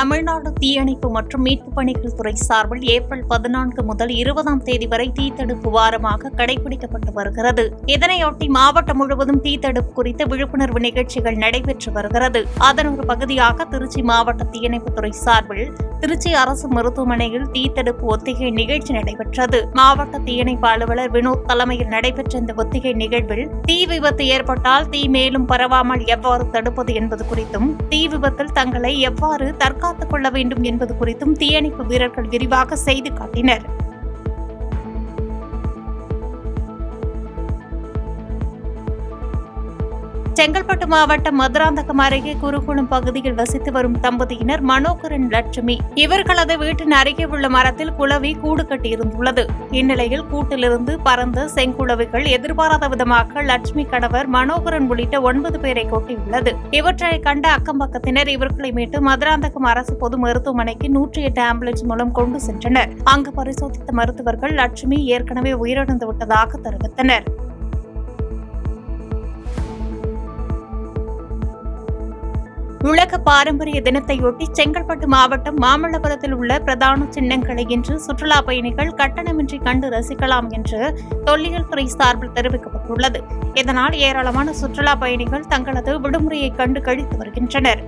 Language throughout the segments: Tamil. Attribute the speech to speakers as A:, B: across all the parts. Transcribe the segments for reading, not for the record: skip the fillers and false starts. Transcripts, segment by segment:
A: தமிழ்நாடு தீயணைப்பு மற்றும் மீட்புப் பணிகள் துறை சார்பில் ஏப்ரல் 14 முதல் 20ஆம் தேதி வரை தீத்தடுப்பு வாரமாக கடைபிடிக்கப்பட்டு வருகிறது. இதனையொட்டி மாவட்டம் முழுவதும் தீத்தடுப்பு குறித்த விழிப்புணர்வு நிகழ்ச்சிகள் நடைபெற்று வருகிறது. அதன் ஒரு பகுதியாக திருச்சி மாவட்ட தீயணைப்புத்துறை சார்பில் திருச்சி அரசு மருத்துவமனையில் தீத்தடுப்பு ஒத்திகை நிகழ்ச்சி நடைபெற்றது. மாவட்ட தீயணைப்பு அலுவலர் வினோத் தலைமையில் நடைபெற்ற இந்த ஒத்திகை நிகழ்வில் தீ விபத்து ஏற்பட்டால் தீ மேலும் பரவாமல் எவ்வாறு தடுப்பது என்பது குறித்தும், தீ விபத்தில் தங்களை எவ்வாறு தற்காத்துக் கொள்ள வேண்டும் என்பது குறித்தும் தீயணைப்பு வீரர்கள் விரிவாக செய்து காட்டினர். செங்கல்பட்டு மாவட்டம் மதுராந்தகம் அருகே குருகுளம் பகுதியில் வசித்து வரும் தம்பதியினர் மனோகரன், லட்சுமி. இவர்களது வீட்டின் அருகே உள்ள மரத்தில் குளவி கூடு கட்டியிருந்துள்ளது. இந்நிலையில் கூட்டிலிருந்து பறந்த செங்குளவிகள் எதிர்பாராத விதமாக லட்சுமி கணவர் மனோகரன் உள்ளிட்ட 9 பேரை கொட்டியுள்ளது. இவற்றை கண்ட அக்கம் பக்கத்தினர் இவர்களை மீட்டு மதுராந்தகம் அரசு பொது மருத்துவமனைக்கு 108 ஆம்புலன்ஸ் மூலம் கொண்டு சென்றனர். அங்கு பரிசோதித்த மருத்துவர்கள் லட்சுமி ஏற்கனவே உயிரிழந்து விட்டதாக தெரிவித்தனர். உலக பாரம்பரிய தினத்தையொட்டி செங்கல்பட்டு மாவட்டம் மாமல்லபுரத்தில் உள்ள பிரதான சின்னங்களை இன்று சுற்றுலா பயணிகள் கட்டணமின்றி கண்டு ரசிக்கலாம் என்று தொல்லியல் துறை சார்பில் தெரிவிக்கப்பட்டுள்ளது. இதனால் ஏராளமான சுற்றுலா பயணிகள் தங்களது விடுமுறையை கண்டு கழித்து வருகின்றனர்.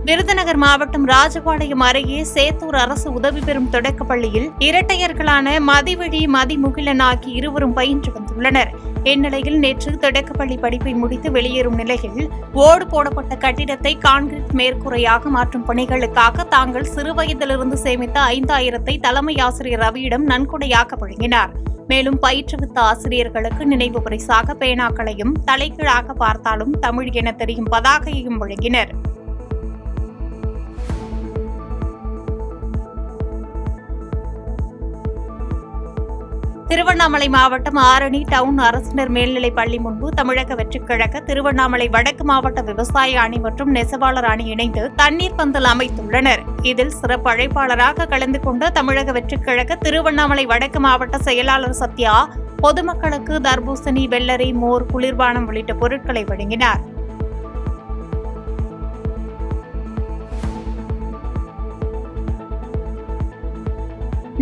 A: விருதுநகர் மாவட்டம் ராஜபாளையம் அருகே சேத்தூர் அரசு உதவி பெறும் தொடக்கப்பள்ளியில் இரட்டையர்களான மதிவெடி, மதிமுகிலன் ஆகிய இருவரும் பயின்று வந்துள்ளனர். இந்நிலையில் நேற்று தொடக்கப்பள்ளி படிப்பை முடித்து வெளியேறும் நிலையில் ஓடு போடப்பட்ட கட்டிடத்தை கான்கிரீட் மேற்கூரையாக மாற்றும் பணிகளுக்காக தாங்கள் சிறுவயதிலிருந்து சேமித்த 5000 தலைமை ஆசிரியர் ரவியிடம் நன்கொடையாக வழங்கினார். மேலும் பயிற்றுவித்த ஆசிரியர்களுக்கு நினைவு பரிசாக பேனாக்களையும், தலைகீழாக பார்த்தாலும் தமிழ் என தெரியும் பதாகையையும் வழங்கினர். திருவண்ணாமலை மாவட்டம் ஆரணி டவுன் அரசினர் மேல்நிலைப் பள்ளி முன்பு தமிழக வெற்றிக் கழக, திருவண்ணாமலை வடக்கு மாவட்ட விவசாய அணி மற்றும் நெசவாளர் அணி இணைந்து தண்ணீர் பந்தல் அமைத்துள்ளனர். இதில் சிறப்பு அழைப்பாளராக கலந்து கொண்ட தமிழக வெற்றிக் கழக திருவண்ணாமலை வடக்கு மாவட்ட செயலாளர் சத்யா பொதுமக்களுக்கு தர்பூசணி, வெள்ளரி, மோர், குளிர்பானம் உள்ளிட்ட பொருட்களை வழங்கினார்.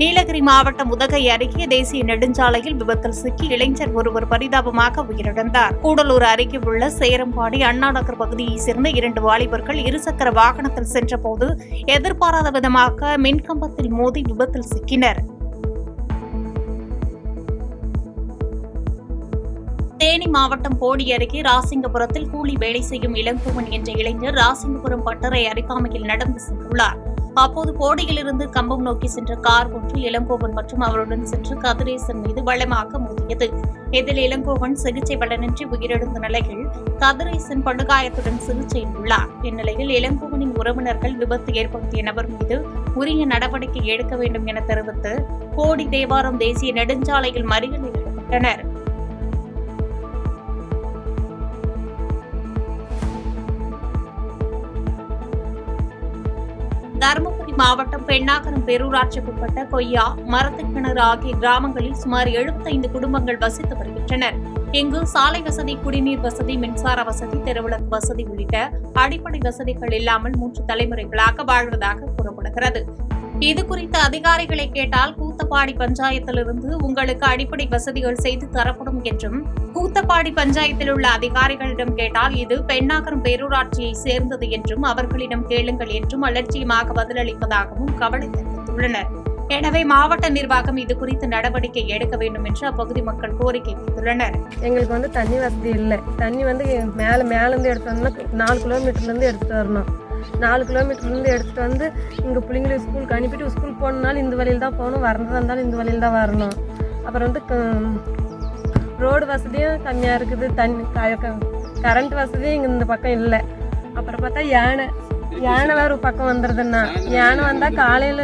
A: நீலகிரி மாவட்டம் உதகை அருகே தேசிய நெடுஞ்சாலையில் விபத்தில் சிக்கி இளைஞர் ஒருவர் பரிதாபமாக உயிரிழந்தார். கூடலூர் அருகே உள்ள சேரம்பாடி அண்ணா நகர் பகுதியைச் சேர்ந்த 2 வாலிபர்கள் இருசக்கர வாகனத்தில் சென்றபோது எதிர்பாராத விதமாக மின்கம்பத்தில் மோதி விபத்தில் சிக்கினர். தேனி மாவட்டம் போடி அருகே ராசிங்கபுரத்தில் கூலி வேலை செய்யும் இளங்கோவன் என்ற இளைஞர் ராசிங்கபுரம் பட்டறை அருகாமையில் நடந்து சென்றுள்ளார். அப்போது போடியிலிருந்து கம்பம் நோக்கி சென்ற கார் ஒன்று இளங்கோவன் மற்றும் அவருடன் சென்று கதிரேசன் மீது பலமாக மோதியது. இதில் இளங்கோவன் சிகிச்சை பலனின்றி உயிரிழந்த நிலையில் கதிரேசன் படுகாயத்துடன் சிகிச்சையில் உள்ளார். இந்நிலையில் இளங்கோவனின் உறவினர்கள் விபத்து ஏற்படுத்திய நபர் மீது உரிய நடவடிக்கை எடுக்க வேண்டும் என தெரிவித்து போடி தேவாரம் தேசிய நெடுஞ்சாலையில் மறியலில் ஈடுபட்டனர். தருமபுரி மாவட்டம் பெண்ணாகரம் பேரூராட்சிக்குட்பட்ட கொய்யா, மரத்துக்கிணறு ஆகிய கிராமங்களில் சுமார் 75 குடும்பங்கள் வசித்து வருகின்றனர். இங்கு சாலை வசதி, குடிநீர் வசதி, மின்சார வசதி, தெருவிளக்கு வசதி உள்ளிட்ட அடிப்படை வசதிகள் இல்லாமல் 3 தலைமுறைகளாக வாழ்வதாக கூறப்படுகிறது. இதுகுறித்து அதிகாரிகளை கேட்டால் கூத்தப்பாடி பஞ்சாயத்திலிருந்து உங்களுக்கு அடிப்படை வசதிகள் செய்து தரப்படும் என்றும், கூத்தப்பாடி பஞ்சாயத்தில் உள்ள அதிகாரிகளிடம் கேட்டால் இது பெண்ணாகரம் பேரூராட்சியை சேர்ந்தது என்றும், அவர்களிடம் கேளுங்கள் என்றும் அலட்சியமாக பதிலளிப்பதாகவும் கவலை தெரிவித்துள்ளனர். எனவே மாவட்ட நிர்வாகம் இதுகுறித்து நடவடிக்கை எடுக்க வேண்டும் என்று அப்பகுதி மக்கள் கோரிக்கை வைத்துள்ளனர்.
B: எங்களுக்கு தண்ணி வசதி இல்லை. தண்ணி மேலேருந்து எடுத்து வரணும். 4 கிலோமீட்டர்லேருந்து எடுத்துட்டு வரணும். 4 கிலோமீட்டர்லேருந்து எடுத்துகிட்டு வந்து இங்கே பிள்ளைங்களை ஸ்கூலுக்கு அனுப்பிட்டு ஸ்கூல் போகணுனாலும் இந்த வழியில் தான் போகணும், வரதா இருந்தாலும் இந்த வழியில் தான் வரணும். அப்புறம் ரோடு வசதியும் கம்மியாக இருக்குது. கரண்ட் வசதியும் இங்கே இந்த பக்கம் இல்லை. அப்புறம் பார்த்தா யானை வேறு பக்கம் வந்துடுதுன்னா, யானை வந்தால் காலையில்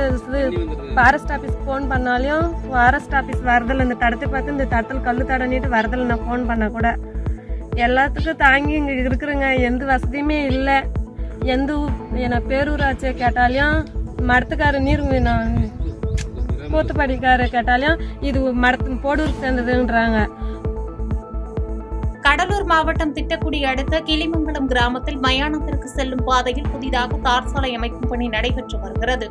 B: ஃபாரஸ்ட் ஆஃபீஸ்க்கு ஃபோன் பண்ணாலையும் ஃபாரஸ்ட் ஆஃபீஸ் வரதில்லை. இந்த தடத்தை பார்த்து இந்த தடத்தில் கல் தடனிட்டு வரதில்லை. நான் ஃபோன் பண்ண கூட எல்லாத்துக்கும் தாங்கி இங்கே இருக்கிறேங்க. எந்த வசதியுமே இல்லை. எந்த பேரூராட்சியை கேட்டாலையும் மடத்துக்கார நீர் கூத்துப்பாடிக்கார கேட்டாலையும் இது மடத்து போடூருக்கு சேர்ந்ததுன்றாங்க.
A: கடலூர் மாவட்டம் திட்டக்குடி அடுத்த கிளிமங்கலம் கிராமத்தில் மயானத்திற்கு செல்லும் பாதையில் புதிதாக தார் சாலை அமைக்கும் பணி நடைபெற்று வருகிறது.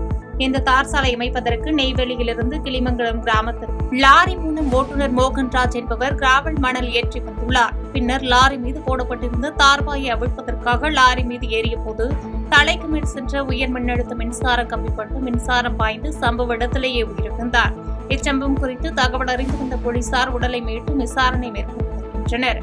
A: இந்த தார் சாலை அமைப்பதற்கு நெய்வேலியிலிருந்து கிளிமங்கலம் கிராமத்தில் லாரி மூலம் ஓட்டுநர் மோகன்ராஜ் என்பவர் கிராவல் மணல் ஏற்றி வந்துள்ளார். பின்னர் லாரி மீது போடப்பட்டிருந்த தார்பாயை அவிழ்ப்பதற்காக லாரி மீது ஏறிய போது தலைக்கு மேல் சென்ற உயர் மின்னழுத்த மின்சார கம்பிப்பட்டு மின்சாரம் பாய்ந்து சம்பவ இடத்திலேயே உயிரிழந்தார். இச்சம்பவம் குறித்து தகவல் அறிந்து வந்த போலீசார் உடலை மீட்டு விசாரணை மேற்கொண்டு வருகின்றனர்.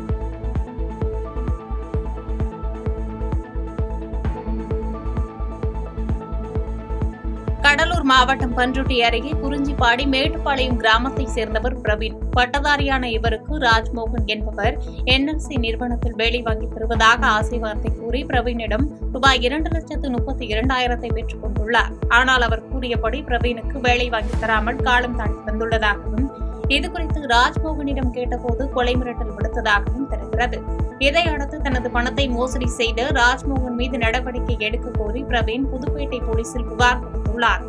A: கடலூர் மாவட்டம் பண்ருட்டி அருகே குறிஞ்சிப்பாடி மேட்டுப்பாளையம் கிராமத்தை சேர்ந்தவர் பிரவீன். பட்டதாரியான இவருக்கு ராஜ்மோகன் என்பவர் NLC நிறுவனத்தில் வேலை வாங்கி தருவதாக ஆசை வார்த்தை கூறி பிரவீனிடம் ரூபாய் 2,32,200 பெற்றுக் கொண்டுள்ளார். ஆனால் அவர் கூறியபடி பிரவீனுக்கு வேலை வாங்கி தராமல் காலம் தாண்டி வந்துள்ளதாகவும் இதுகுறித்து ராஜ்மோகனிடம் கேட்டபோது கொலை மிரட்டல் விடுத்ததாகவும் தெரிகிறது. இதையடுத்து தனது பணத்தை மோசடி செய்த ராஜ்மோகன் மீது நடவடிக்கை எடுக்க கோரி பிரவீன் புதுப்பேட்டை போலீசில் புகார் கொடுத்துள்ளார்.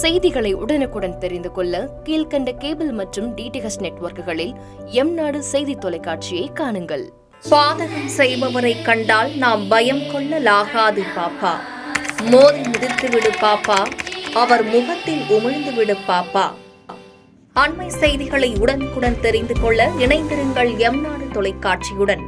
C: செய்திகளை உடனுக்குடன் தெரிந்து கொள்ள கீழ்கண்ட கேபிள் மற்றும் DTH நெட்வொர்க்குகளில் எம்நாடு செய்தி தொலைக்காட்சியை காணுங்கள்.
A: பாதகம் செய்பவரை கண்டால் நாம் பயம் கொள்ளலாகாது பாப்பா. மோதி மிதித்துவிடு பாப்பா, அவர் முகத்தில் உமிழ்ந்துவிடு பாப்பா. அண்மை செய்திகளை உடனுக்குடன் தெரிந்து கொள்ள இணைந்திருங்கள் எம்நாடு தொலைக்காட்சியுடன்.